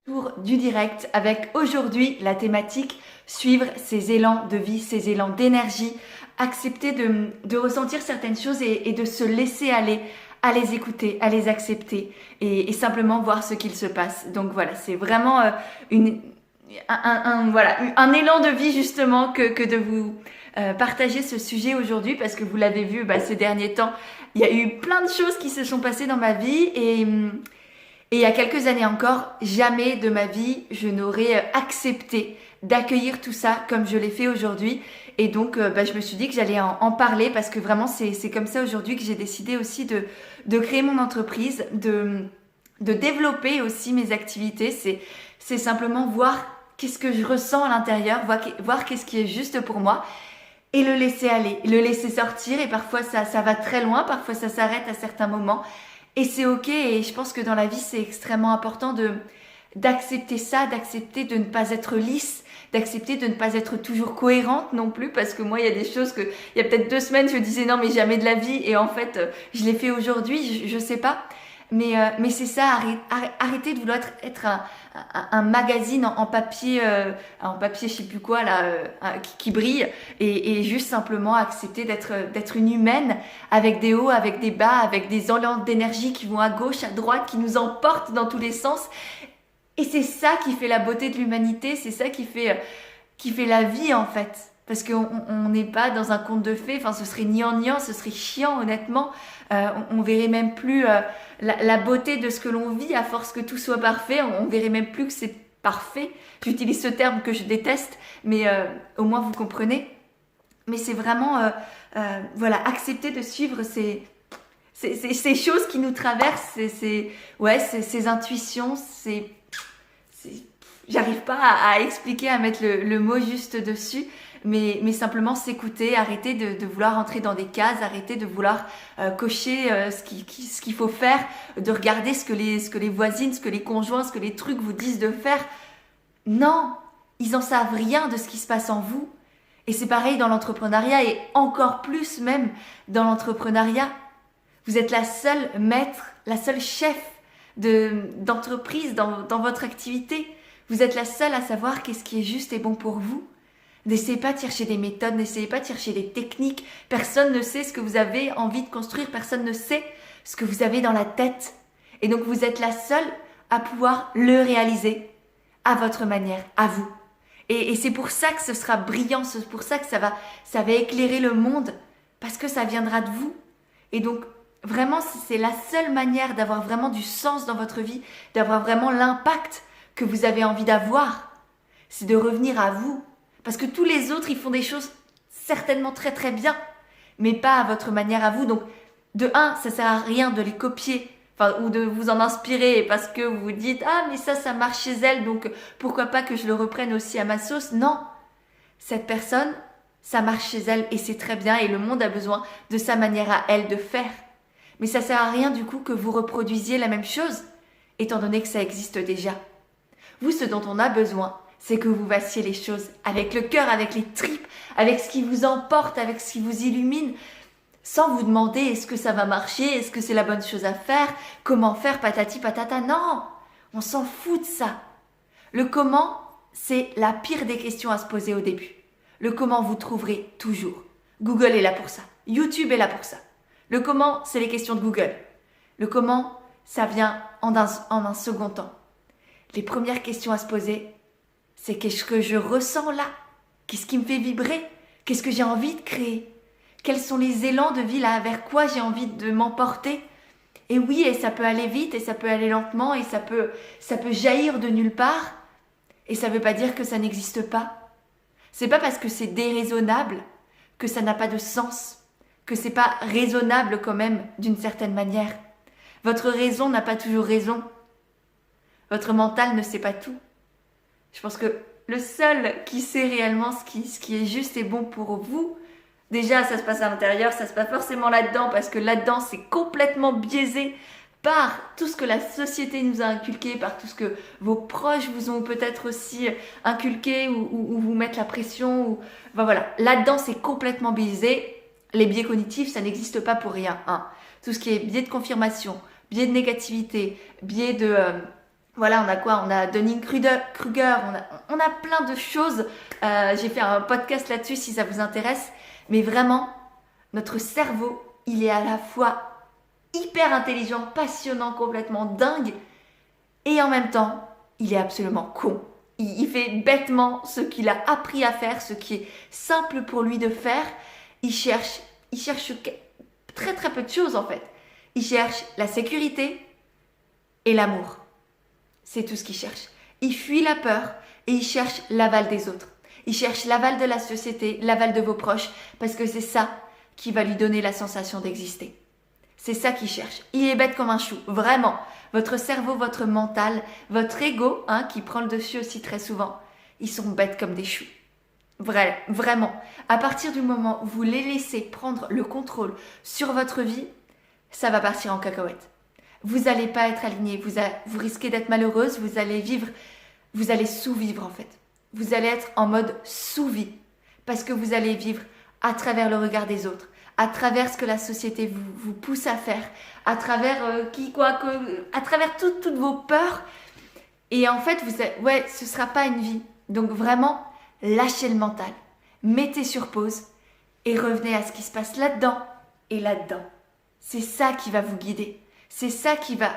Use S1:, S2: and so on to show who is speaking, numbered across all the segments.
S1: Tour du direct avec aujourd'hui la thématique suivre ses élans de vie, ses élans d'énergie, accepter de ressentir certaines choses et de se laisser aller, à les écouter, à les accepter et simplement voir ce qu'il se passe. Donc voilà, c'est vraiment une, voilà, un élan de vie justement que de vous partager ce sujet aujourd'hui parce que vous l'avez vu ces derniers temps, il y a eu plein de choses qui se sont passées dans ma vie et il y a quelques années encore, jamais de ma vie, je n'aurais accepté d'accueillir tout ça comme je l'ai fait aujourd'hui. Et donc, je me suis dit que j'allais en parler parce que vraiment, c'est comme ça aujourd'hui que j'ai décidé aussi de créer mon entreprise, de développer aussi mes activités. C'est simplement voir qu'est-ce que je ressens à l'intérieur, voir qu'est-ce qui est juste pour moi et le laisser aller, le laisser sortir. Et parfois, ça va très loin, parfois ça s'arrête à certains moments. Et c'est ok, et je pense que dans la vie, c'est extrêmement important d'accepter ça, d'accepter de ne pas être lisse, d'accepter de ne pas être toujours cohérente non plus, parce que moi, il y a des choses que, il y a peut-être 2 semaines, je disais non, mais jamais de la vie, et en fait, je l'ai fait aujourd'hui, je sais pas. Mais c'est ça, arrêtez de vouloir être un magazine en papier, je sais plus quoi là, qui brille, et juste simplement accepter d'être une humaine avec des hauts, avec des bas, avec des élans d'énergie qui vont à gauche, à droite, qui nous emportent dans tous les sens. Et c'est ça qui fait la beauté de l'humanité, c'est ça qui fait la vie en fait. Parce qu'on n'est pas dans un conte de fées, enfin ce serait gnangnan, ce serait chiant honnêtement. On verrait même plus la beauté de ce que l'on vit à force que tout soit parfait. On verrait même plus que c'est parfait. J'utilise ce terme que je déteste, mais au moins vous comprenez. Mais c'est vraiment, voilà, accepter de suivre ces choses qui nous traversent, ces intuitions, j'arrive pas à expliquer, à mettre le mot juste dessus, mais simplement s'écouter, arrêter de vouloir entrer dans des cases, arrêter de vouloir cocher ce qu'il faut faire, de regarder ce que les voisines, ce que les conjoints, ce que les trucs vous disent de faire. Non, ils en savent rien de ce qui se passe en vous. Et c'est pareil dans l'entrepreneuriat et encore plus même dans l'entrepreneuriat. Vous êtes la seule maître, la seule chef d'entreprise dans votre activité. Vous êtes la seule à savoir qu'est-ce qui est juste et bon pour vous. N'essayez pas de chercher des méthodes, n'essayez pas de chercher des techniques. Personne ne sait ce que vous avez envie de construire, personne ne sait ce que vous avez dans la tête. Et donc vous êtes la seule à pouvoir le réaliser à votre manière, à vous. Et c'est pour ça que ce sera brillant, c'est pour ça que ça va éclairer le monde, parce que ça viendra de vous. Et donc vraiment, c'est la seule manière d'avoir vraiment du sens dans votre vie, d'avoir vraiment l'impact que vous avez envie d'avoir. C'est de revenir à vous. Parce que tous les autres, ils font des choses certainement très très bien, mais pas à votre manière à vous. Donc, de un, ça sert à rien de les copier, ou de vous en inspirer parce que vous vous dites « Ah, mais ça marche chez elle, donc pourquoi pas que je le reprenne aussi à ma sauce ?» Non, cette personne, ça marche chez elle et c'est très bien et le monde a besoin de sa manière à elle de faire. Mais ça sert à rien du coup que vous reproduisiez la même chose, étant donné que ça existe déjà. Vous, ce dont on a besoin, c'est que vous fassiez les choses avec le cœur, avec les tripes, avec ce qui vous emporte, avec ce qui vous illumine, sans vous demander est-ce que ça va marcher, est-ce que c'est la bonne chose à faire, comment faire, patati patata. Non, on s'en fout de ça. Le comment, c'est la pire des questions à se poser au début. Le comment, vous trouverez toujours. Google est là pour ça. YouTube est là pour ça. Le comment, c'est les questions de Google. Le comment, ça vient en un second temps. Les premières questions à se poser, c'est qu'est-ce que je ressens là? Qu'est-ce qui me fait vibrer? Qu'est-ce que j'ai envie de créer? Quels sont les élans de vie là? Vers quoi j'ai envie de m'emporter? Et oui, et ça peut aller vite, et ça peut aller lentement, et ça peut jaillir de nulle part. Et ça ne veut pas dire que ça n'existe pas. C'est pas parce que c'est déraisonnable que ça n'a pas de sens, que c'est pas raisonnable quand même d'une certaine manière. Votre raison n'a pas toujours raison. Votre mental ne sait pas tout. Je pense que le seul qui sait réellement ce qui est juste et bon pour vous, déjà ça se passe à l'intérieur, ça se passe forcément là-dedans parce que là-dedans c'est complètement biaisé par tout ce que la société nous a inculqué, par tout ce que vos proches vous ont peut-être aussi inculqué ou vous mettre la pression. Voilà, là-dedans c'est complètement biaisé. Les biais cognitifs, ça n'existe pas pour rien. Hein. Tout ce qui est biais de confirmation, biais de négativité, biais de... Voilà, on a quoi? On a Dunning-Kruger, on a plein de choses. J'ai fait un podcast là-dessus si ça vous intéresse. Mais vraiment, notre cerveau, il est à la fois hyper intelligent, passionnant, complètement dingue. Et en même temps, il est absolument con. Il fait bêtement ce qu'il a appris à faire, ce qui est simple pour lui de faire. Il cherche très très peu de choses en fait. Il cherche la sécurité et l'amour. C'est tout ce qu'il cherche. Il fuit la peur et il cherche l'aval des autres. Il cherche l'aval de la société, l'aval de vos proches, parce que c'est ça qui va lui donner la sensation d'exister. C'est ça qu'il cherche. Il est bête comme un chou, vraiment. Votre cerveau, votre mental, votre ego, qui prend le dessus aussi très souvent, ils sont bêtes comme des choux. Vraiment. À partir du moment où vous les laissez prendre le contrôle sur votre vie, ça va partir en cacahuète. Vous n'allez pas être aligné, vous risquez d'être malheureuse, vous allez sous-vivre en fait. Vous allez être en mode sous-vie parce que vous allez vivre à travers le regard des autres, à travers ce que la société vous pousse à faire, à travers à travers toutes vos peurs. Et en fait, ce sera pas une vie. Donc vraiment, lâchez le mental, mettez sur pause et revenez à ce qui se passe là-dedans et là-dedans. C'est ça qui va vous guider. C'est ça qui va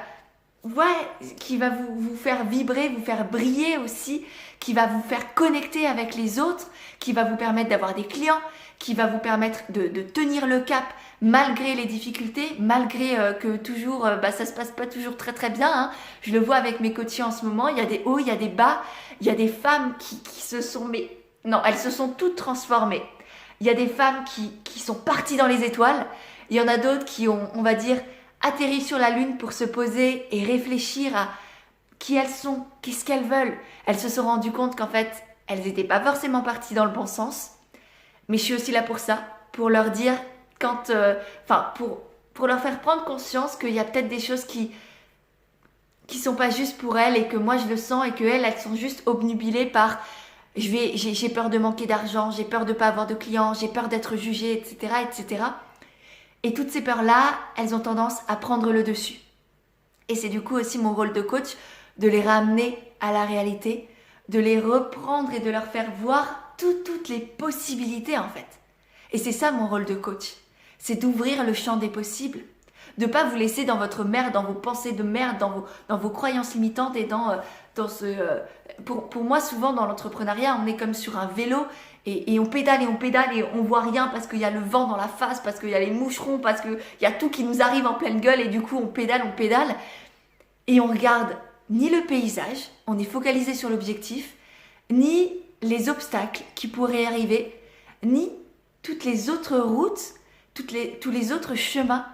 S1: vous faire vibrer, vous faire briller aussi, qui va vous faire connecter avec les autres, qui va vous permettre d'avoir des clients, qui va vous permettre de tenir le cap malgré les difficultés, malgré que toujours, ça se passe pas toujours très très bien. Je le vois avec mes coachés en ce moment, il y a des hauts, il y a des bas, il y a des femmes qui se sont... elles se sont toutes transformées. Il y a des femmes qui sont parties dans les étoiles, il y en a d'autres qui ont, on va dire, atterri sur la lune pour se poser et réfléchir à qui elles sont, qu'est-ce qu'elles veulent. Elles se sont rendues compte qu'en fait, elles n'étaient pas forcément parties dans le bon sens. Mais je suis aussi là pour ça, pour leur dire, pour leur faire prendre conscience qu'il y a peut-être des choses qui sont pas justes pour elles et que moi je le sens et que elles sont juste obnubilées par j'ai peur de manquer d'argent, j'ai peur de pas avoir de clients, j'ai peur d'être jugée, etc., etc. Et toutes ces peurs-là, elles ont tendance à prendre le dessus. Et c'est du coup aussi mon rôle de coach, de les ramener à la réalité, de les reprendre et de leur faire voir toutes les possibilités en fait. Et c'est ça mon rôle de coach, c'est d'ouvrir le champ des possibles, de ne pas vous laisser dans votre merde, dans vos pensées de merde, dans vos croyances limitantes et dans ce... Pour moi, souvent dans l'entrepreneuriat, on est comme sur un vélo et on pédale et on voit rien parce qu'il y a le vent dans la face, parce qu'il y a les moucherons, parce qu'il y a tout qui nous arrive en pleine gueule et du coup on pédale et on regarde ni le paysage, on est focalisé sur l'objectif, ni les obstacles qui pourraient arriver, ni toutes les autres routes, tous les autres chemins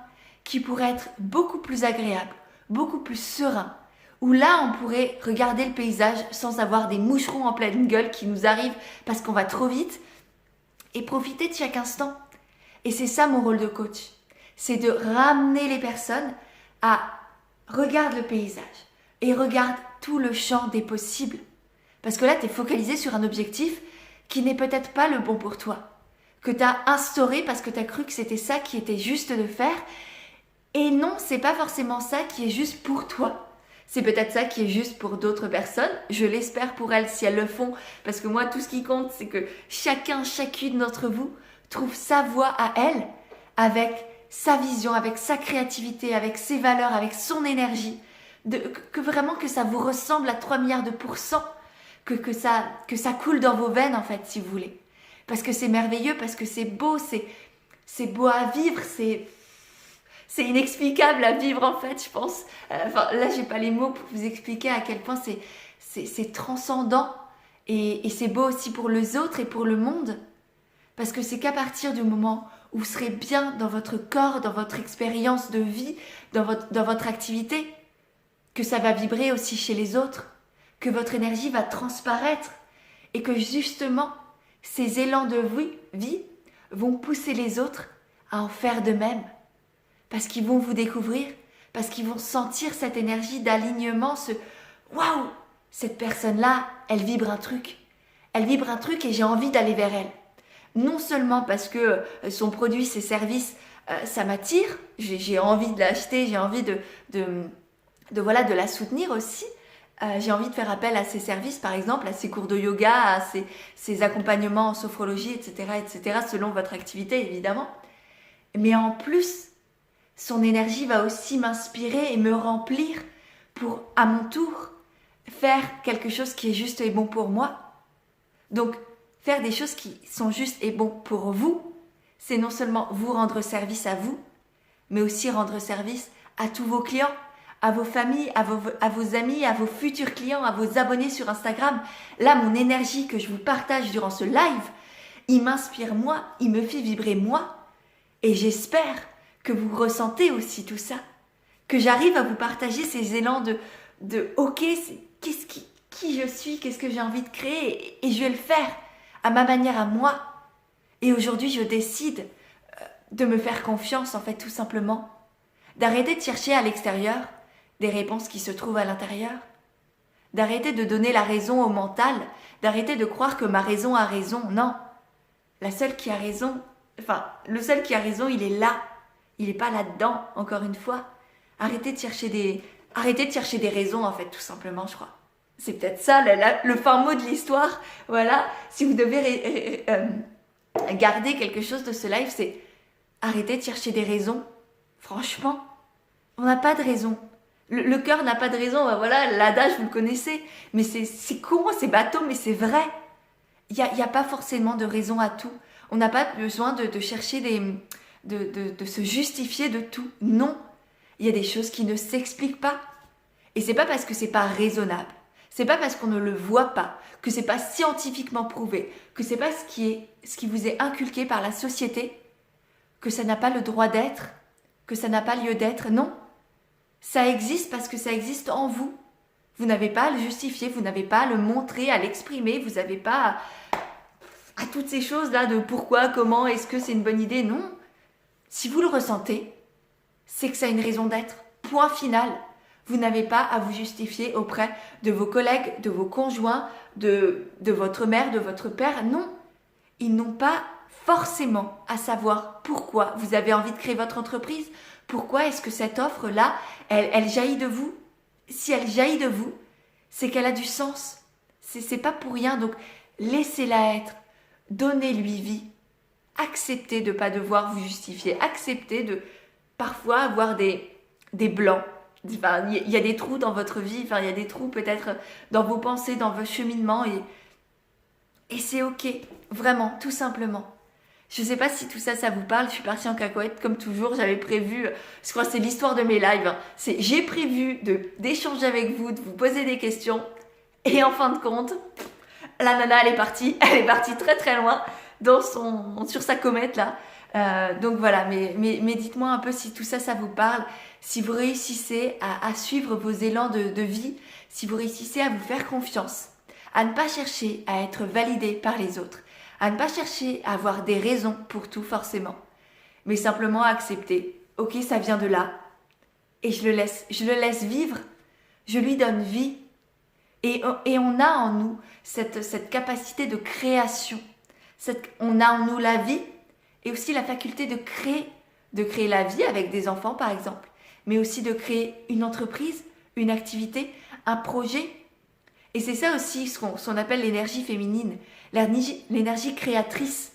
S1: qui pourraient être beaucoup plus agréables, beaucoup plus sereins, où là on pourrait regarder le paysage sans avoir des moucherons en pleine gueule qui nous arrivent parce qu'on va trop vite et profiter de chaque instant. Et c'est ça mon rôle de coach, c'est de ramener les personnes à regarde le paysage et regarde tout le champ des possibles. Parce que là, tu es focalisé sur un objectif qui n'est peut-être pas le bon pour toi, que tu as instauré parce que tu as cru que c'était ça qui était juste de faire. Et non, c'est pas forcément ça qui est juste pour toi. C'est peut-être ça qui est juste pour d'autres personnes. Je l'espère pour elles si elles le font. Parce que moi, tout ce qui compte, c'est que chacune d'entre vous trouve sa voie à elle, avec sa vision, avec sa créativité, avec ses valeurs, avec son énergie. Que vraiment que ça vous ressemble à 3 milliards de pourcents. Que ça coule dans vos veines en fait, si vous voulez. Parce que c'est merveilleux, parce que c'est beau à vivre, c'est inexplicable à vivre en fait, je pense. Là, j'ai pas les mots pour vous expliquer à quel point c'est transcendant et c'est beau aussi pour les autres et pour le monde. Parce que c'est qu'à partir du moment où vous serez bien dans votre corps, dans votre expérience de vie, dans votre activité, que ça va vibrer aussi chez les autres, que votre énergie va transparaître et que justement, ces élans de vie vont pousser les autres à en faire de même. Parce qu'ils vont vous découvrir, parce qu'ils vont sentir cette énergie d'alignement, waouh, cette personne-là, elle vibre un truc. Elle vibre un truc et j'ai envie d'aller vers elle. Non seulement parce que son produit, ses services, ça m'attire, j'ai envie de l'acheter, j'ai envie de la soutenir aussi, j'ai envie de faire appel à ses services, par exemple, à ses cours de yoga, à ses accompagnements en sophrologie, etc., selon votre activité, évidemment. Mais en plus, son énergie va aussi m'inspirer et me remplir pour, à mon tour, faire quelque chose qui est juste et bon pour moi. Donc, faire des choses qui sont justes et bons pour vous, c'est non seulement vous rendre service à vous, mais aussi rendre service à tous vos clients, à vos familles, à vos amis, à vos futurs clients, à vos abonnés sur Instagram. Là, mon énergie que je vous partage durant ce live, il m'inspire moi, il me fait vibrer moi. Et j'espère que vous ressentez aussi tout ça, que j'arrive à vous partager ces élans de ok, qui je suis, qu'est-ce que j'ai envie de créer, et je vais le faire à ma manière, à moi. Et aujourd'hui, je décide de me faire confiance, en fait, tout simplement. D'arrêter de chercher à l'extérieur des réponses qui se trouvent à l'intérieur. D'arrêter de donner la raison au mental, d'arrêter de croire que ma raison a raison. Non, le seul qui a raison, il est là. Il n'est pas là-dedans, encore une fois. Arrêtez de chercher des raisons, en fait, tout simplement, je crois. C'est peut-être ça, le fin mot de l'histoire. Voilà, si vous devez garder quelque chose de ce live, c'est arrêter de chercher des raisons. Franchement, on n'a pas de raison. Le cœur n'a pas de raison. Voilà, l'adage, vous le connaissez. Mais c'est con, c'est bateau, mais c'est vrai. Il y a pas forcément de raison à tout. On n'a pas besoin de chercher de se justifier de tout. Non, il y a des choses qui ne s'expliquent pas. Et c'est pas parce que c'est pas raisonnable, c'est pas parce qu'on ne le voit pas, que c'est pas scientifiquement prouvé, que c'est pas ce qui vous est inculqué par la société, que ça n'a pas le droit d'être, que ça n'a pas lieu d'être. Non, ça existe parce que ça existe en vous. Vous n'avez pas à le justifier, vous n'avez pas à le montrer, à l'exprimer, vous n'avez pas à toutes ces choses-là de pourquoi, comment, est-ce que c'est une bonne idée. Non, si vous le ressentez, c'est que ça a une raison d'être. Point final. Vous n'avez pas à vous justifier auprès de vos collègues, de vos conjoints, de votre mère, de votre père. Non, ils n'ont pas forcément à savoir pourquoi vous avez envie de créer votre entreprise. Pourquoi est-ce que cette offre-là, elle jaillit de vous? Si elle jaillit de vous, c'est qu'elle a du sens. C'est pas pour rien. Donc, laissez-la être. Donnez-lui vie. Acceptez de ne pas devoir vous justifier. Acceptez de parfois avoir des blancs. Enfin, il y a des trous dans votre vie, enfin, il y a des trous peut-être dans vos pensées, dans vos cheminements, et c'est ok, vraiment, tout simplement. Je ne sais pas si tout ça, ça vous parle, je suis partie en cacahuète comme toujours, j'avais prévu, je crois que c'est l'histoire de mes lives, hein. J'ai prévu d'échanger avec vous, de vous poser des questions, et en fin de compte, la nana elle est partie très très loin sur sa comète là. Donc voilà, mais dites-moi un peu si tout ça, ça vous parle, si vous réussissez à suivre vos élans de vie, si vous réussissez à vous faire confiance, à ne pas chercher à être validé par les autres, à ne pas chercher à avoir des raisons pour tout forcément, mais simplement à accepter, ok, ça vient de là, et je le laisse vivre, je lui donne vie, et on a en nous cette capacité de création, on a en nous la vie, et aussi la faculté de créer la vie avec des enfants par exemple, mais aussi de créer une entreprise, une activité, un projet. Et c'est ça aussi ce qu'on appelle l'énergie féminine, l'énergie créatrice.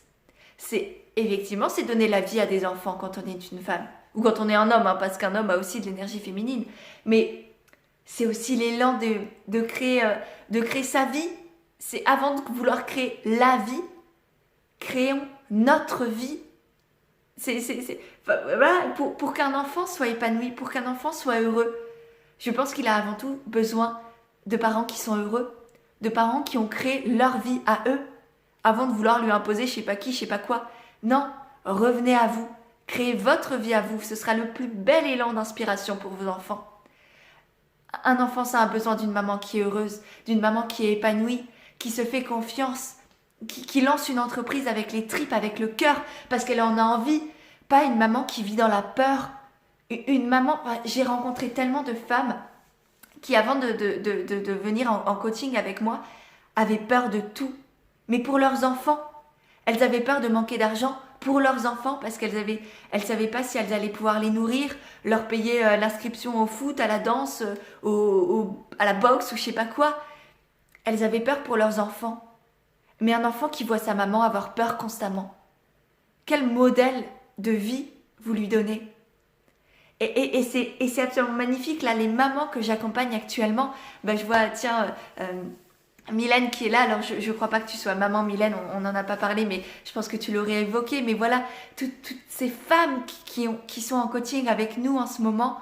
S1: C'est effectivement, c'est donner la vie à des enfants quand on est une femme, ou quand on est un homme, hein, parce qu'un homme a aussi de l'énergie féminine, mais c'est aussi l'élan de créer sa vie. C'est avant de vouloir créer la vie, créons notre vie. Voilà, pour qu'un enfant soit épanoui, pour qu'un enfant soit heureux, je pense qu'il a avant tout besoin de parents qui sont heureux, de parents qui ont créé leur vie à eux, avant de vouloir lui imposer je sais pas qui, je sais pas quoi. Non, revenez à vous, créez votre vie à vous, ce sera le plus bel élan d'inspiration pour vos enfants. Un enfant, ça a besoin d'une maman qui est heureuse, d'une maman qui est épanouie, qui se fait confiance, qui lance une entreprise avec les tripes, avec le cœur, parce qu'elle en a envie. Pas une maman qui vit dans la peur. Une maman, j'ai rencontré tellement de femmes qui, avant de venir en coaching avec moi, avaient peur de tout. Mais pour leurs enfants, elles avaient peur de manquer d'argent pour leurs enfants parce elles savaient pas si elles allaient pouvoir les nourrir, leur payer l'inscription au foot, à la danse, à la boxe ou je sais pas quoi. Elles avaient peur pour leurs enfants. Mais un enfant qui voit sa maman avoir peur constamment, quel modèle de vie vous lui donnez? Et c'est absolument magnifique, là, les mamans que j'accompagne actuellement, je vois, tiens, Mylène qui est là, alors je crois pas que tu sois maman Mylène, on n'en a pas parlé, mais je pense que tu l'aurais évoqué, mais voilà, toutes ces femmes qui sont en coaching avec nous en ce moment,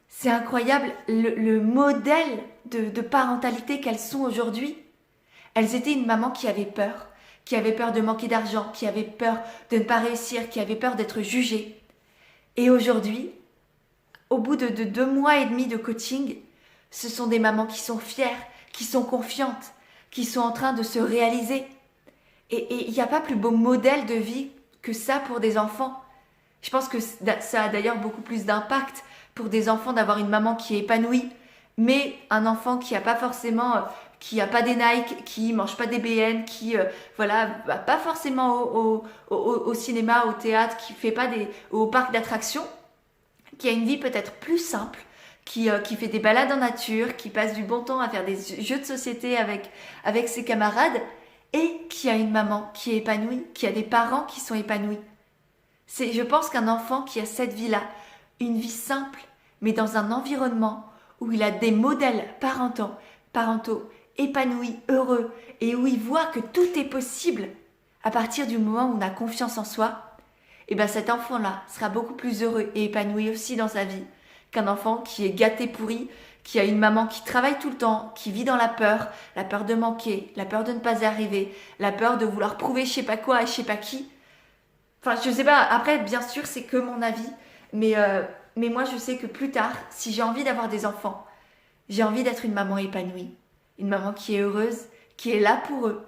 S1: c'est incroyable le modèle de parentalité qu'elles sont aujourd'hui. Elles étaient une maman qui avait peur de manquer d'argent, qui avait peur de ne pas réussir, qui avait peur d'être jugée. Et aujourd'hui, au bout de 2 mois et demi de coaching, ce sont des mamans qui sont fières, qui sont confiantes, qui sont en train de se réaliser. Et il n'y a pas plus beau modèle de vie que ça pour des enfants. Je pense que ça a d'ailleurs beaucoup plus d'impact pour des enfants d'avoir une maman qui est épanouie, mais un enfant qui n'a pas forcément, qui n'a pas des Nike, qui mange pas des BN, qui va pas forcément au cinéma, au théâtre, qui fait pas au parc d'attractions, qui a une vie peut-être plus simple, qui fait des balades en nature, qui passe du bon temps à faire des jeux de société avec ses camarades, et qui a une maman qui est épanouie, qui a des parents qui sont épanouis. Je pense qu'un enfant qui a cette vie-là, une vie simple, mais dans un environnement où il a des modèles parentaux épanouis, heureux, et où il voit que tout est possible à partir du moment où on a confiance en soi, et bien cet enfant-là sera beaucoup plus heureux et épanoui aussi dans sa vie qu'un enfant qui est gâté pourri, qui a une maman qui travaille tout le temps, qui vit dans la peur de manquer, la peur de ne pas y arriver, la peur de vouloir prouver je sais pas quoi à je sais pas qui. Enfin, je sais pas, après, bien sûr, c'est que mon avis, mais moi, je sais que plus tard, si j'ai envie d'avoir des enfants, j'ai envie d'être une maman épanouie, une maman qui est heureuse, qui est là pour eux,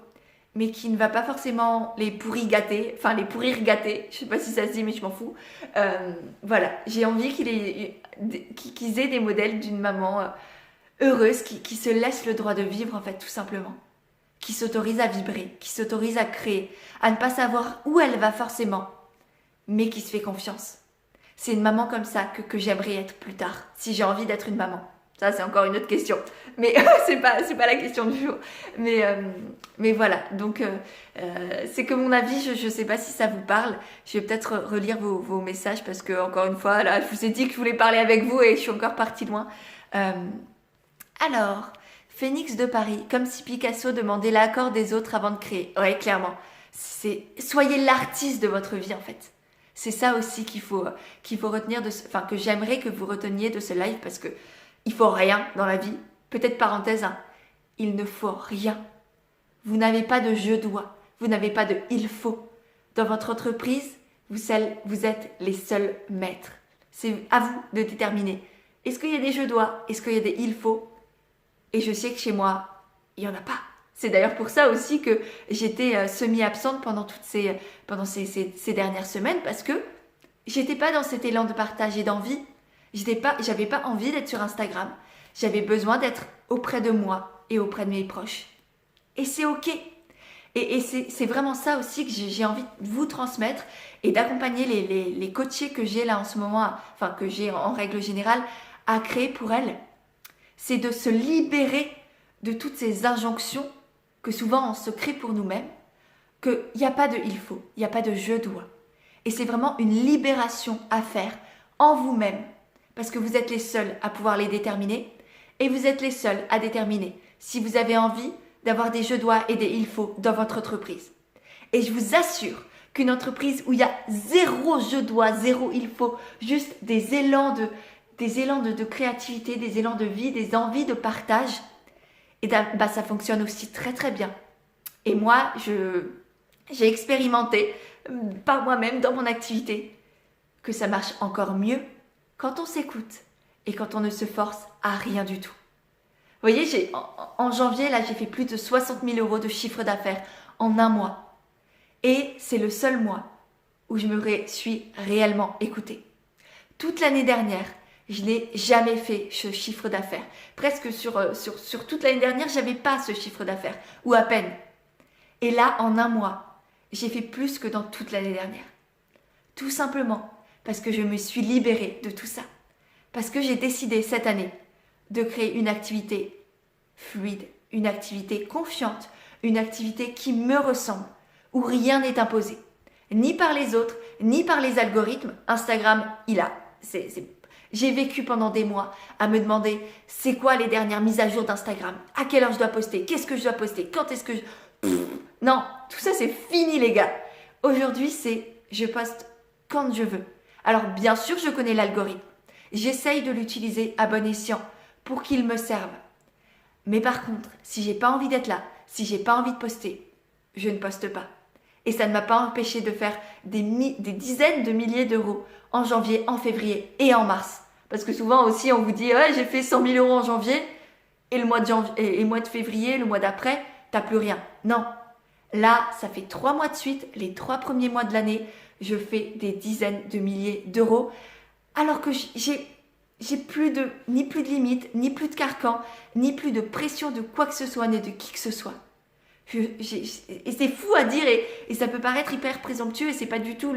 S1: mais qui ne va pas forcément les pourrir gâter, je sais pas si ça se dit, mais je m'en fous. Voilà, j'ai envie qu'ils aient des modèles d'une maman heureuse, qui se laisse le droit de vivre, en fait, tout simplement. Qui s'autorise à vibrer, qui s'autorise à créer, à ne pas savoir où elle va forcément, mais qui se fait confiance. C'est une maman comme ça que j'aimerais être plus tard, si j'ai envie d'être une maman. Ça, c'est encore une autre question, mais c'est pas la question du jour. Mais voilà, donc c'est que mon avis, je sais pas si ça vous parle. Je vais peut-être relire vos messages parce que, encore une fois, là, je vous ai dit que je voulais parler avec vous et je suis encore partie loin. Alors... Phénix de Paris, comme si Picasso demandait l'accord des autres avant de créer. Ouais, clairement. Soyez l'artiste de votre vie, en fait. C'est ça aussi qu'il faut retenir que j'aimerais que vous reteniez de ce live parce que il faut rien dans la vie. Peut-être parenthèse, hein, il ne faut rien. Vous n'avez pas de je dois. Vous n'avez pas de il faut. Dans votre entreprise, vous êtes les seuls maîtres. C'est à vous de déterminer. Est-ce qu'il y a des je dois? Est-ce qu'il y a des il faut? Et je sais que chez moi, il n'y en a pas. C'est d'ailleurs pour ça aussi que j'étais semi-absente pendant ces dernières semaines parce que j'étais pas dans cet élan de partage et d'envie. J'avais pas envie d'être sur Instagram. J'avais besoin d'être auprès de moi et auprès de mes proches. Et c'est ok. Et c'est vraiment ça aussi que j'ai envie de vous transmettre et d'accompagner les coachés que j'ai là en ce moment, enfin que j'ai en règle générale, à créer pour elles. C'est de se libérer de toutes ces injonctions que souvent on se crée pour nous-mêmes, qu'il n'y a pas de il faut, il n'y a pas de je dois. Et c'est vraiment une libération à faire en vous-même, parce que vous êtes les seuls à pouvoir les déterminer, et vous êtes les seuls à déterminer si vous avez envie d'avoir des je dois et des il faut dans votre entreprise. Et je vous assure qu'une entreprise où il y a zéro je dois, zéro il faut, juste des élans de créativité, des élans de vie, des envies de partage, et ça fonctionne aussi très très bien. Et moi, j'ai expérimenté par moi-même dans mon activité que ça marche encore mieux quand on s'écoute et quand on ne se force à rien du tout. Vous voyez, en janvier, là, j'ai fait plus de 60 000 € de chiffre d'affaires en un mois. Et c'est le seul mois où je me suis réellement écoutée. Toute l'année dernière, je n'ai jamais fait ce chiffre d'affaires. Presque sur toute l'année dernière, je n'avais pas ce chiffre d'affaires, ou à peine. Et là, en un mois, j'ai fait plus que dans toute l'année dernière. Tout simplement parce que je me suis libérée de tout ça. Parce que j'ai décidé cette année de créer une activité fluide, une activité confiante, une activité qui me ressemble, où rien n'est imposé. Ni par les autres, ni par les algorithmes. Instagram, J'ai vécu pendant des mois à me demander c'est quoi les dernières mises à jour d'Instagram, à quelle heure je dois poster, qu'est-ce que je dois poster, quand est-ce que je... Non, tout ça c'est fini les gars. Aujourd'hui je poste quand je veux. Alors bien sûr je connais l'algorithme. J'essaye de l'utiliser à bon escient pour qu'il me serve. Mais par contre, si j'ai pas envie d'être là, si j'ai pas envie de poster, je ne poste pas. Et ça ne m'a pas empêché de faire des dizaines de milliers d'euros en janvier, en février et en mars. Parce que souvent aussi on vous dit ouais, j'ai fait 100 000 euros en janvier et le mois de février, le mois d'après, t'as plus rien. Non. Là, ça fait 3 mois de suite, les 3 premiers mois de l'année, je fais des dizaines de milliers d'euros alors que j'ai ni plus de limites, ni plus de carcan, ni plus de pression de quoi que ce soit, ni de qui que ce soit. Et c'est fou à dire et ça peut paraître hyper présomptueux et c'est pas du tout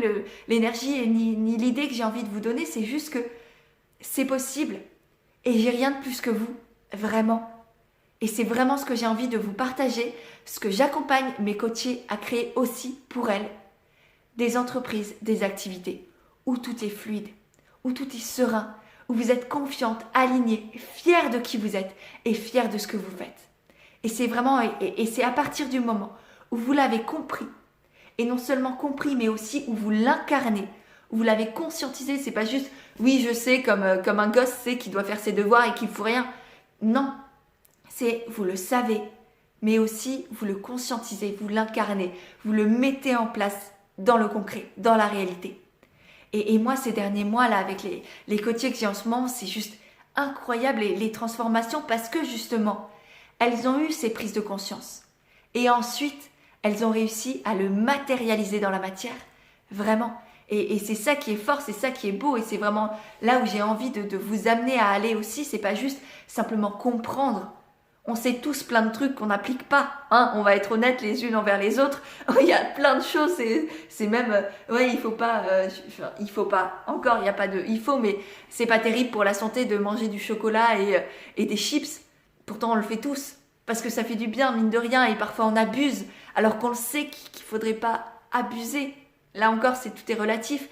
S1: l'énergie ni l'idée que j'ai envie de vous donner, c'est juste que c'est possible et j'ai rien de plus que vous, vraiment. Et c'est vraiment ce que j'ai envie de vous partager, ce que j'accompagne mes coachés à créer aussi pour elles. Des entreprises, des activités où tout est fluide, où tout est serein, où vous êtes confiante, alignée, fière de qui vous êtes et fière de ce que vous faites. Et c'est vraiment, et c'est à partir du moment où vous l'avez compris, et non seulement compris, mais aussi où vous l'incarnez, où vous l'avez conscientisé, c'est pas juste, oui, je sais, comme un gosse sait qu'il doit faire ses devoirs et qu'il ne faut rien. Non, c'est, vous le savez, mais aussi vous le conscientisez, vous l'incarnez, vous le mettez en place dans le concret, dans la réalité. Et moi, ces derniers mois, là, avec les coachés que j'ai en ce moment, c'est juste incroyable, les transformations, parce que justement, elles ont eu ces prises de conscience. Et ensuite, elles ont réussi à le matérialiser dans la matière. Vraiment. Et c'est ça qui est fort, c'est ça qui est beau. Et c'est vraiment là où j'ai envie de vous amener à aller aussi. C'est pas juste simplement comprendre. On sait tous plein de trucs qu'on n'applique pas. Hein, on va être honnêtes les unes envers les autres. Il y a plein de choses. C'est même... ouais, il faut pas... Encore, il n'y a pas de... Il faut, mais c'est pas terrible pour la santé de manger du chocolat et des chips. Pourtant, on le fait tous, parce que ça fait du bien, mine de rien, et parfois on abuse, alors qu'on le sait qu'il ne faudrait pas abuser. Là encore, tout est relatif.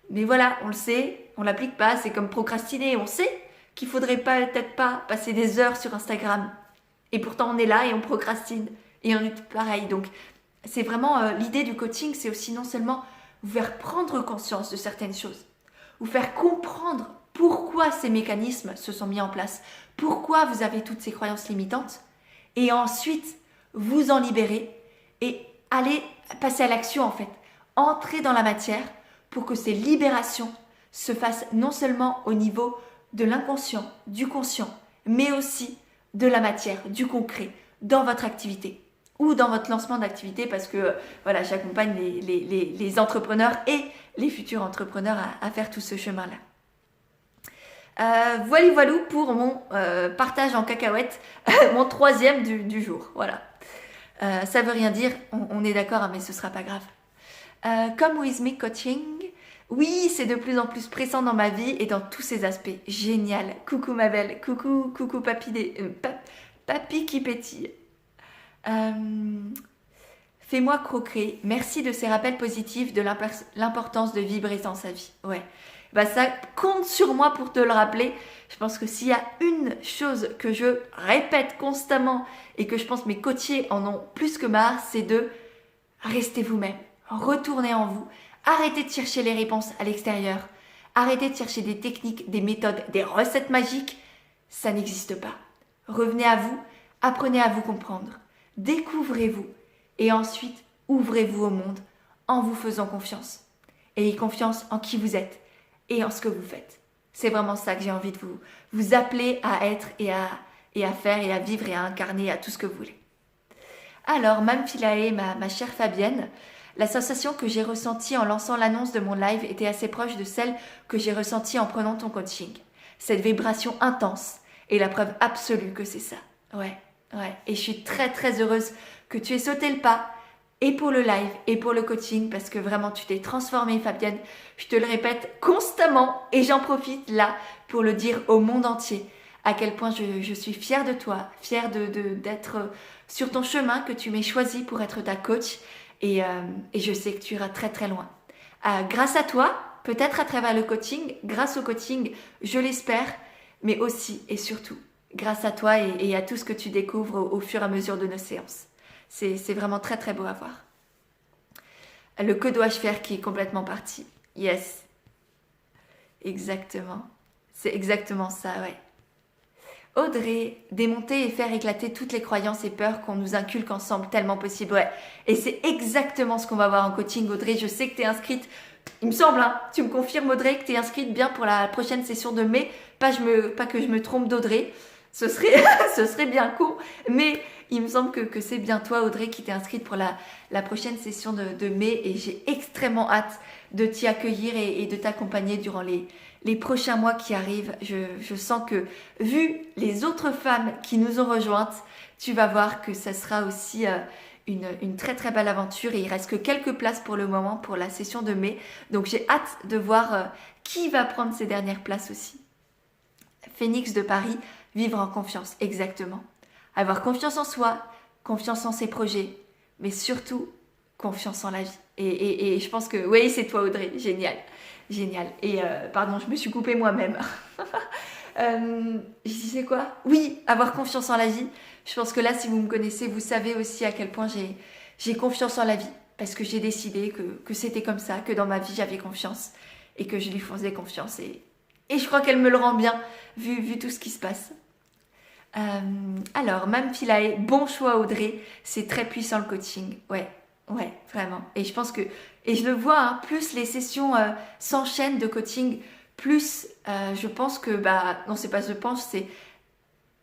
S1: Mais voilà, on le sait, on ne l'applique pas, c'est comme procrastiner. On sait qu'il ne faudrait peut-être pas passer des heures sur Instagram. Et pourtant, on est là et on procrastine. Et on est tout pareil. Donc, c'est vraiment l'idée du coaching, c'est aussi non seulement vous faire prendre conscience de certaines choses, vous faire comprendre pourquoi ces mécanismes se sont mis en place, pourquoi vous avez toutes ces croyances limitantes, et ensuite vous en libérer et aller passer à l'action en fait, entrer dans la matière pour que ces libérations se fassent non seulement au niveau de l'inconscient, du conscient, mais aussi de la matière, du concret, dans votre activité ou dans votre lancement d'activité parce que voilà, j'accompagne les entrepreneurs et les futurs entrepreneurs à faire tout ce chemin-là. Voilà pour mon partage en cacahuète, mon 3e du jour. Voilà. Ça veut rien dire, on est d'accord, hein, mais ce sera pas grave. Come with me coaching. Oui, c'est de plus en plus pressant dans ma vie et dans tous ses aspects. Génial. Coucou ma belle. Coucou papy, papy qui pétille. Fais-moi croquer. Merci de ces rappels positifs de l'importance de vibrer dans sa vie. Ouais. Bah ça compte sur moi pour te le rappeler. Je pense que s'il y a une chose que je répète constamment et que je pense mes coachés en ont plus que marre, c'est de rester vous-même, retourner en vous, arrêtez de chercher les réponses à l'extérieur, arrêtez de chercher des techniques, des méthodes, des recettes magiques, ça n'existe pas. Revenez à vous, apprenez à vous comprendre, découvrez-vous et ensuite ouvrez-vous au monde en vous faisant confiance. Ayez confiance en qui vous êtes et en ce que vous faites. C'est vraiment ça que j'ai envie de vous appeler à être et à faire et à vivre et à incarner à tout ce que vous voulez. Alors, Mamfilae, ma chère Fabienne, la sensation que j'ai ressentie en lançant l'annonce de mon live était assez proche de celle que j'ai ressentie en prenant ton coaching. Cette vibration intense est la preuve absolue que c'est ça. Ouais. Et je suis très très heureuse que tu aies sauté le pas, et pour le live et pour le coaching parce que vraiment tu t'es transformée Fabienne. Je te le répète constamment et j'en profite là pour le dire au monde entier à quel point je suis fière de toi, fière d'être sur ton chemin que tu m'aies choisi pour être ta coach et je sais que tu iras très très loin. Grâce à toi, peut-être à travers le coaching, grâce au coaching, je l'espère, mais aussi et surtout grâce à toi et à tout ce que tu découvres au fur et à mesure de nos séances. C'est vraiment très très beau à voir. Le que dois-je faire qui est complètement parti. Yes. Exactement. C'est exactement ça, ouais. Audrey, démonter et faire éclater toutes les croyances et peurs qu'on nous inculque ensemble tellement possible. Ouais. Et c'est exactement ce qu'on va voir en coaching, Audrey. Je sais que tu es inscrite, il me semble, hein, tu me confirmes, Audrey, que tu es inscrite bien pour la prochaine session de mai. Pas que je me trompe d'Audrey. Ce serait bien cool. Mais il me semble que c'est bien toi, Audrey, qui t'es inscrite pour la prochaine session de mai. Et j'ai extrêmement hâte de t'y accueillir et de t'accompagner durant les prochains mois qui arrivent. Je sens que, vu les autres femmes qui nous ont rejointes, tu vas voir que ça sera aussi une très très belle aventure. Et il reste que quelques places pour le moment pour la session de mai. Donc j'ai hâte de voir qui va prendre ces dernières places aussi. Phoenix de Paris, vivre en confiance, exactement. Avoir confiance en soi, confiance en ses projets, mais surtout confiance en la vie. Et je pense que, oui, c'est toi Audrey, génial. Génial. Et pardon, je me suis coupée moi-même. Je disais quoi? Oui, avoir confiance en la vie. Je pense que là, si vous me connaissez, vous savez aussi à quel point j'ai confiance en la vie. Parce que j'ai décidé que c'était comme ça, que dans ma vie, j'avais confiance. Et que je lui faisais confiance. Et je crois qu'elle me le rend bien, vu tout ce qui se passe. Alors, Mme Philae, bon choix Audrey. C'est très puissant le coaching. Ouais, vraiment. Et je pense que... Et je le vois, hein, plus les sessions s'enchaînent de coaching, plus je pense que... non, c'est pas je pense, c'est...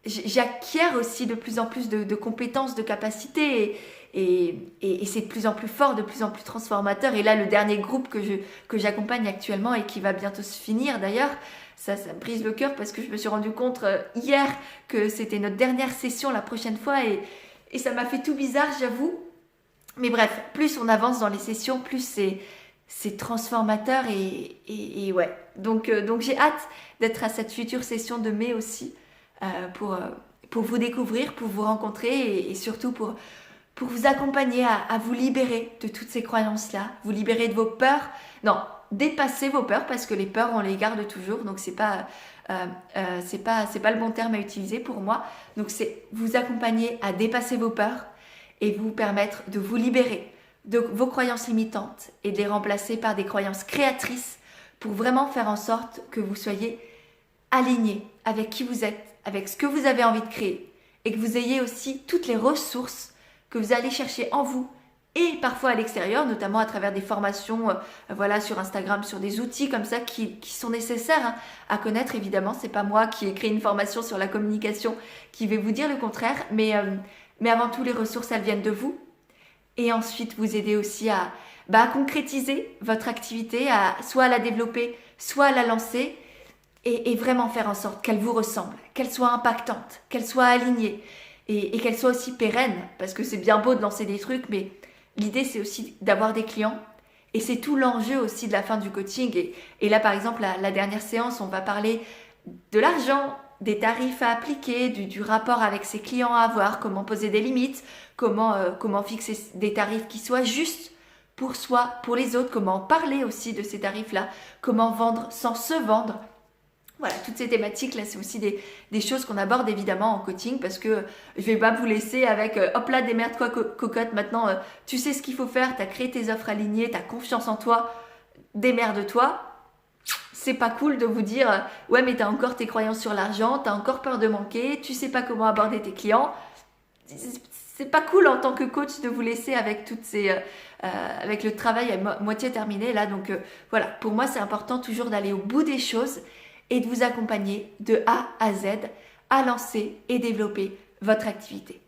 S1: J'acquiers aussi de plus en plus de compétences, de capacités et c'est de plus en plus fort, de plus en plus transformateur. Et là, le dernier groupe que j'accompagne actuellement et qui va bientôt se finir d'ailleurs, ça me brise le cœur parce que je me suis rendu compte hier que c'était notre dernière session la prochaine fois et ça m'a fait tout bizarre, j'avoue. Mais bref, plus on avance dans les sessions, plus c'est transformateur et ouais. Donc j'ai hâte d'être à cette future session de mai aussi pour vous découvrir, pour vous rencontrer et surtout pour vous accompagner à vous libérer de toutes ces croyances-là, vous libérer de vos peurs. Non, dépasser vos peurs parce que les peurs, on les garde toujours. Donc, c'est pas le bon terme à utiliser pour moi. Donc, c'est vous accompagner à dépasser vos peurs et vous permettre de vous libérer de vos croyances limitantes et de les remplacer par des croyances créatrices pour vraiment faire en sorte que vous soyez aligné avec qui vous êtes, avec ce que vous avez envie de créer et que vous ayez aussi toutes les ressources que vous allez chercher en vous et parfois à l'extérieur, notamment à travers des formations sur Instagram, sur des outils comme ça qui sont nécessaires à connaître. Évidemment, c'est pas moi qui ai créé une formation sur la communication qui vais vous dire le contraire, mais avant tout, les ressources, elles viennent de vous. Et ensuite, vous aider aussi à concrétiser votre activité, soit à la développer, soit à la lancer et vraiment faire en sorte qu'elle vous ressemble, qu'elle soit impactante, qu'elle soit alignée et qu'elle soit aussi pérenne. Parce que c'est bien beau de lancer des trucs, mais l'idée, c'est aussi d'avoir des clients. Et c'est tout l'enjeu aussi de la fin du coaching. Et là, par exemple, la dernière séance, on va parler de l'argent, des tarifs à appliquer, du rapport avec ses clients à avoir, comment poser des limites, comment fixer des tarifs qui soient justes pour soi, pour les autres, comment parler aussi de ces tarifs-là, comment vendre sans se vendre. Voilà, toutes ces thématiques-là, c'est aussi des choses qu'on aborde évidemment en coaching parce que je vais pas vous laisser avec hop là, démerde-toi cocotte, maintenant tu sais ce qu'il faut faire, tu as créé tes offres alignées, tu as confiance en toi, démerde-toi. C'est pas cool de vous dire ouais mais tu as encore tes croyances sur l'argent, tu as encore peur de manquer, tu sais pas comment aborder tes clients. C'est pas cool en tant que coach de vous laisser avec toutes ces avec le travail à moitié terminé là. Donc voilà, pour moi c'est important toujours d'aller au bout des choses et de vous accompagner de A à Z à lancer et développer votre activité.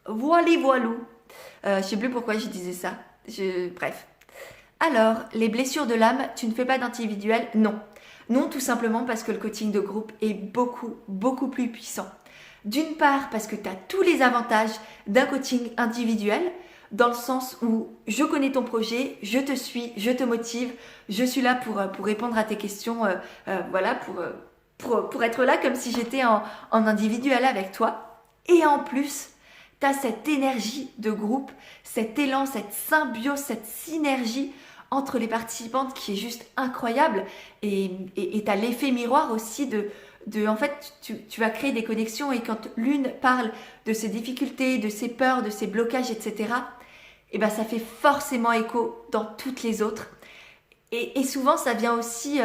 S1: Voilou. Je sais plus pourquoi je disais ça. Bref. Alors, les blessures de l'âme, tu ne fais pas d'individuel? Non. Non, tout simplement parce que le coaching de groupe est beaucoup, beaucoup plus puissant. D'une part, parce que tu as tous les avantages d'un coaching individuel. dans le sens où je connais ton projet, je te suis, je te motive, je suis là pour répondre à tes questions, voilà, pour être là comme si j'étais en individuel avec toi. Et en plus, tu as cette énergie de groupe, cet élan, cette symbiose, cette synergie entre les participantes qui est juste incroyable. Et tu as l'effet miroir aussi en fait, tu vas créer des connexions et quand l'une parle de ses difficultés, de ses peurs, de ses blocages, etc., et ben ça fait forcément écho dans toutes les autres. Et souvent, ça vient aussi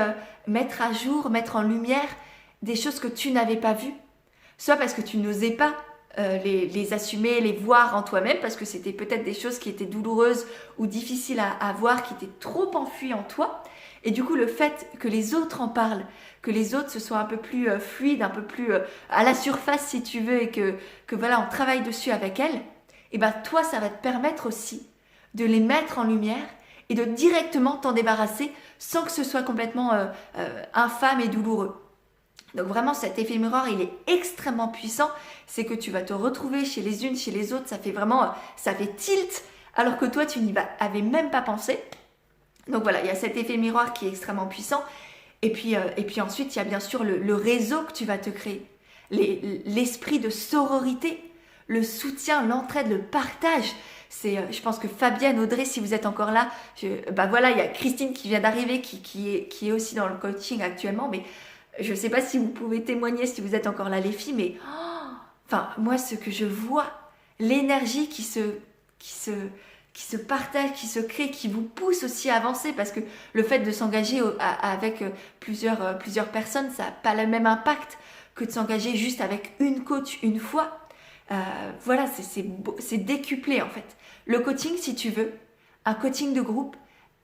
S1: mettre à jour, mettre en lumière des choses que tu n'avais pas vues, soit parce que tu n'osais pas les assumer, les voir en toi-même, parce que c'était peut-être des choses qui étaient douloureuses ou difficiles à voir, qui étaient trop enfuies en toi. Et du coup, le fait que les autres en parlent, que les autres se soient un peu plus fluides, un peu plus à la surface si tu veux, et que voilà, on travaille dessus avec elles, et ben toi, ça va te permettre aussi de les mettre en lumière et de directement t'en débarrasser sans que ce soit complètement infâme et douloureux. Donc vraiment, cet effet miroir, il est extrêmement puissant. C'est que tu vas te retrouver chez les unes, chez les autres. Ça fait vraiment, ça fait tilt, alors que toi, tu n'y avais même pas pensé. Donc voilà, il y a cet effet miroir qui est extrêmement puissant. Et puis ensuite, il y a bien sûr le réseau que tu vas te créer. L'esprit de sororité, le soutien, l'entraide, le partage. Je pense que Fabienne, Audrey, si vous êtes encore là, voilà, il y a Christine qui vient d'arriver, qui est aussi dans le coaching actuellement, mais je ne sais pas si vous pouvez témoigner, si vous êtes encore là les filles, mais moi ce que je vois, l'énergie qui se partage, qui se crée, qui vous pousse aussi à avancer, parce que le fait de s'engager avec plusieurs personnes, ça n'a pas le même impact que de s'engager juste avec une coach une fois. Voilà, c'est décuplé en fait. Le coaching, si tu veux, un coaching de groupe,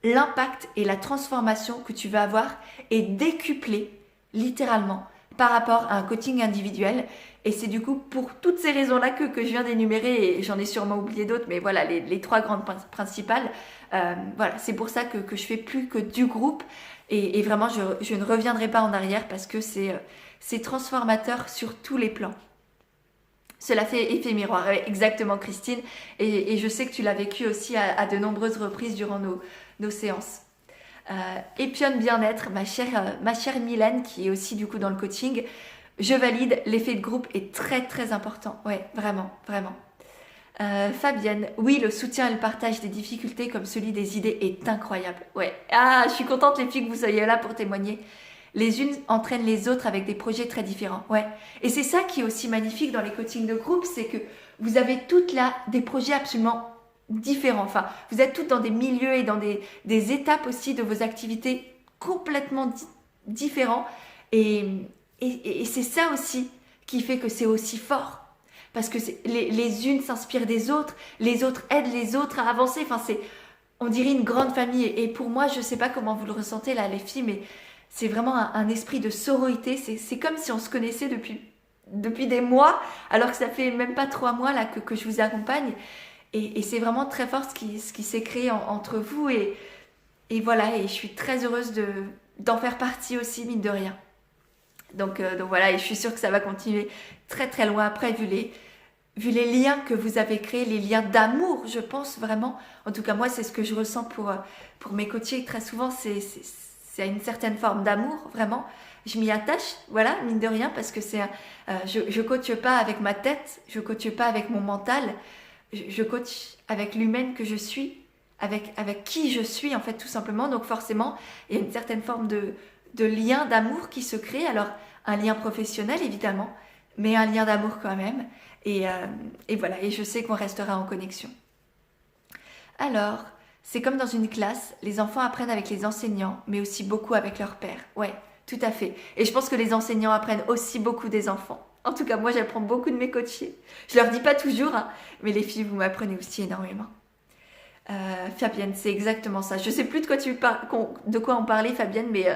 S1: l'impact et la transformation que tu vas avoir est décuplé littéralement par rapport à un coaching individuel. Et c'est du coup pour toutes ces raisons-là que je viens d'énumérer, et j'en ai sûrement oublié d'autres, mais voilà, les trois grandes principales. Voilà, c'est pour ça que je fais plus que du groupe, et vraiment je ne reviendrai pas en arrière, parce que c'est transformateur sur tous les plans. Cela fait effet miroir, exactement Christine, et je sais que tu l'as vécu aussi à de nombreuses reprises durant nos séances. Epion Bien-être, ma chère Mylène, qui est aussi du coup dans le coaching, je valide, l'effet de groupe est très très important, ouais, vraiment, vraiment. Fabienne, oui, le soutien et le partage des difficultés comme celui des idées est incroyable, ouais. Ah, je suis contente les filles que vous soyez là pour témoigner. Les unes entraînent les autres avec des projets très différents, ouais. Et c'est ça qui est aussi magnifique dans les coachings de groupe, c'est que vous avez toutes là des projets absolument différents. Enfin, vous êtes toutes dans des milieux et dans des étapes aussi de vos activités complètement différents. Et c'est ça aussi qui fait que c'est aussi fort. Parce que les unes s'inspirent des autres, les autres aident les autres à avancer. Enfin, on dirait une grande famille. Et pour moi, je ne sais pas comment vous le ressentez là, les filles, mais c'est vraiment un esprit de sororité. C'est comme si on se connaissait depuis des mois, alors que ça fait même pas 3 mois là que je vous accompagne. Et c'est vraiment très fort ce qui s'est créé entre vous. Et voilà, et je suis très heureuse d'en faire partie aussi, mine de rien. Donc voilà, et je suis sûre que ça va continuer très très loin après, vu les liens que vous avez créés, les liens d'amour, je pense vraiment. En tout cas, moi, c'est ce que je ressens pour mes coachés. Très souvent, c'est une certaine forme d'amour, vraiment. Je m'y attache, voilà, mine de rien, parce que je coache pas avec ma tête, je coache pas avec mon mental, je coach avec l'humaine que je suis, avec qui je suis, en fait, tout simplement. Donc forcément, il y a une certaine forme de lien d'amour qui se crée. Alors, un lien professionnel, évidemment, mais un lien d'amour quand même. Et voilà, et je sais qu'on restera en connexion. Alors, c'est comme dans une classe, les enfants apprennent avec les enseignants, mais aussi beaucoup avec leur père. Ouais, tout à fait. Et je pense que les enseignants apprennent aussi beaucoup des enfants. En tout cas, moi, j'apprends beaucoup de mes coachés. Je leur dis pas toujours, hein, mais les filles, vous m'apprenez aussi énormément. Fabienne, c'est exactement ça. Je sais plus de quoi on parlait, Fabienne, mais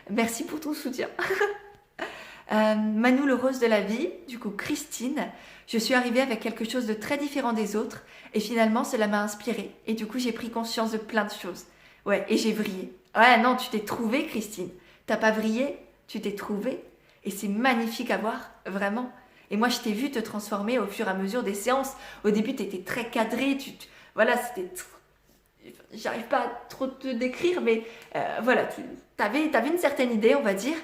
S1: merci pour ton soutien. Manou, le rose de la vie, du coup Christine, je suis arrivée avec quelque chose de très différent des autres, et finalement cela m'a inspirée, et du coup j'ai pris conscience de plein de choses. Ouais, et j'ai vrillé. Ouais, non, tu t'es trouvée, Christine. T'as pas vrillé, tu t'es trouvée, et c'est magnifique à voir, vraiment. Et moi je t'ai vu te transformer au fur et à mesure des séances. Au début tu étais très cadrée, voilà, j'arrive pas à trop te décrire, mais voilà, tu avais une certaine idée, on va dire.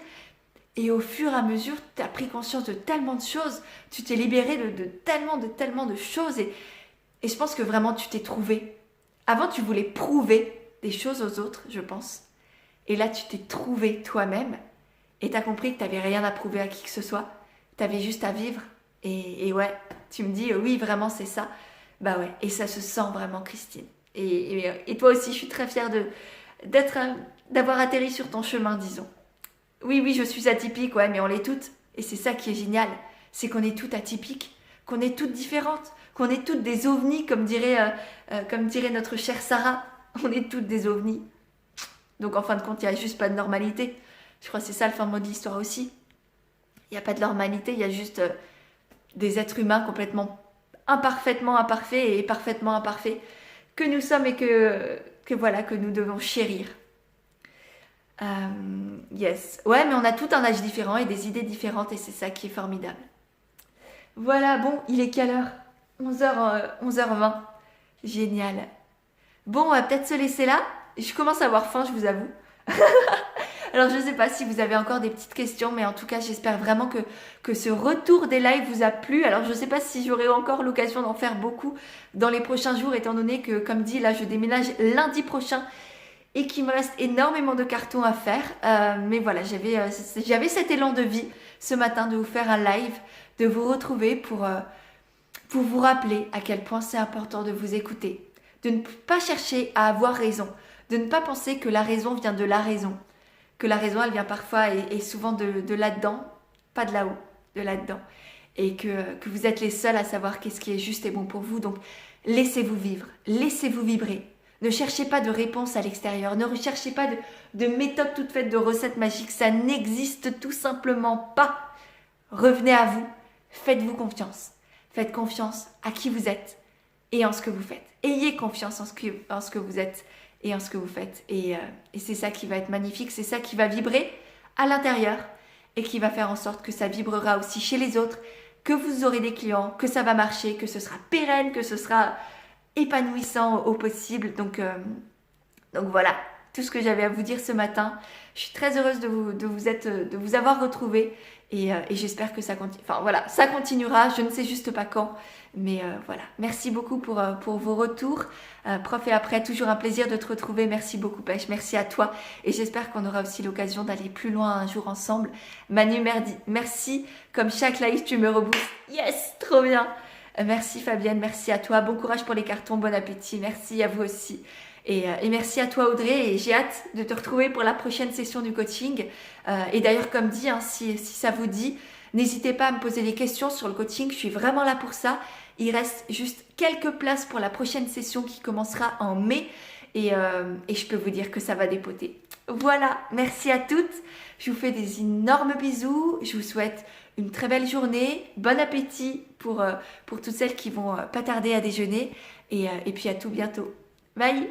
S1: Et au fur et à mesure, tu as pris conscience de tellement de choses, tu t'es libéré de tellement de choses. Et je pense que vraiment, tu t'es trouvé. Avant, tu voulais prouver des choses aux autres, je pense. Et là, tu t'es trouvé toi-même. Et tu as compris que tu n'avais rien à prouver à qui que ce soit. Tu avais juste à vivre. Et ouais, tu me dis, oui, vraiment, c'est ça. Bah ouais, et ça se sent vraiment, Christine. Et toi aussi, je suis très fière d'avoir atterri sur ton chemin, disons. Oui, je suis atypique, ouais, mais on l'est toutes. Et c'est ça qui est génial. C'est qu'on est toutes atypiques, qu'on est toutes différentes, qu'on est toutes des ovnis, comme dirait notre chère Sarah. On est toutes des ovnis. Donc en fin de compte, il n'y a juste pas de normalité. Je crois que c'est ça le fin mot de l'histoire aussi. Il n'y a pas de normalité, il y a juste des êtres humains complètement imparfaitement imparfaits et parfaitement imparfaits que nous sommes et que nous devons chérir. Yes. Ouais, mais on a tout un âge différent et des idées différentes et c'est ça qui est formidable. Voilà, bon, il est quelle heure? 11h20. Génial. Bon, on va peut-être se laisser là. Je commence à avoir faim, je vous avoue. Alors, je ne sais pas si vous avez encore des petites questions, mais en tout cas, j'espère vraiment que ce retour des lives vous a plu. Alors, je ne sais pas si j'aurai encore l'occasion d'en faire beaucoup dans les prochains jours, étant donné que, comme dit, là, je déménage lundi prochain et qu'il me reste énormément de cartons à faire. Mais voilà, j'avais cet élan de vie ce matin de vous faire un live, de vous retrouver pour vous rappeler à quel point c'est important de vous écouter, de ne pas chercher à avoir raison, de ne pas penser que la raison vient de la raison, que la raison elle vient parfois et souvent de là-dedans, pas de là-haut, de là-dedans, et que vous êtes les seuls à savoir qu'est-ce qui est juste et bon pour vous. Donc laissez-vous vivre, laissez-vous vibrer. Ne cherchez pas de réponse à l'extérieur, ne recherchez pas de méthode toute faite de recettes magiques, ça n'existe tout simplement pas. Revenez à vous, faites-vous confiance. Faites confiance à qui vous êtes et en ce que vous faites. Ayez confiance en ce que vous êtes et en ce que vous faites. Et c'est ça qui va être magnifique, c'est ça qui va vibrer à l'intérieur et qui va faire en sorte que ça vibrera aussi chez les autres, que vous aurez des clients, que ça va marcher, que ce sera pérenne, que ce sera épanouissant au possible. Donc voilà, tout ce que j'avais à vous dire ce matin. Je suis très heureuse de vous avoir retrouvé et j'espère que ça continue. Enfin voilà, ça continuera, je ne sais juste pas quand. Mais voilà, merci beaucoup pour vos retours. Prof et après, toujours un plaisir de te retrouver. Merci beaucoup Pêche, merci à toi. Et j'espère qu'on aura aussi l'occasion d'aller plus loin un jour ensemble. Manu, merci. Comme chaque live, tu me reboostes. Yes, trop bien. Merci Fabienne, merci à toi. Bon courage pour les cartons, bon appétit. Merci à vous aussi. Et merci à toi Audrey. Et j'ai hâte de te retrouver pour la prochaine session du coaching. Et d'ailleurs, comme dit, hein, si ça vous dit, n'hésitez pas à me poser des questions sur le coaching. Je suis vraiment là pour ça. Il reste juste quelques places pour la prochaine session qui commencera en mai. Et je peux vous dire que ça va dépoter. Voilà, merci à toutes. Je vous fais des énormes bisous. Je vous souhaite une très belle journée. Bon appétit pour toutes celles qui vont pas tarder à déjeuner. Et puis à tout bientôt. Bye!